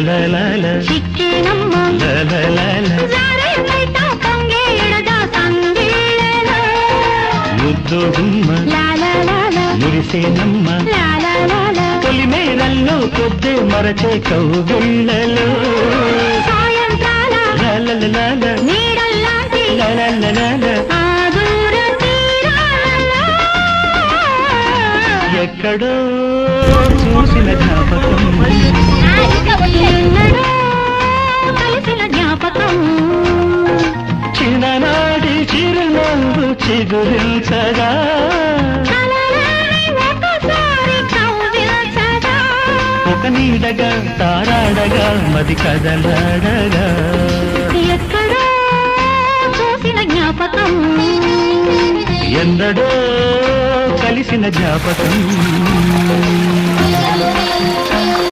చిక్కేనమ్మ జారేనైత పొంగేడద సంగీళన ముద్దు గుమ్మ మురిసేనమ్మ తొలి మేరల్లో కొద్దే మరచే కౌగిళ్ళలో సాయంత్రాల నీడల్లాంటి ఆ దూర తీరాలలో ఎక్కడో చూసిన జ్ఞాపకం ఎన్నడో కలిసిన జ్ఞాపకం చిన్ననాటి చిరునవ్వు చిగురించగా కలలోనే ఒకసారి కౌగిలించగా ఒక నీడగా తారాడగా మది కదలాడగా ఎక్కడో చూసిన జ్ఞాపకం ఎందడో కలిసిన జ్ఞాపకం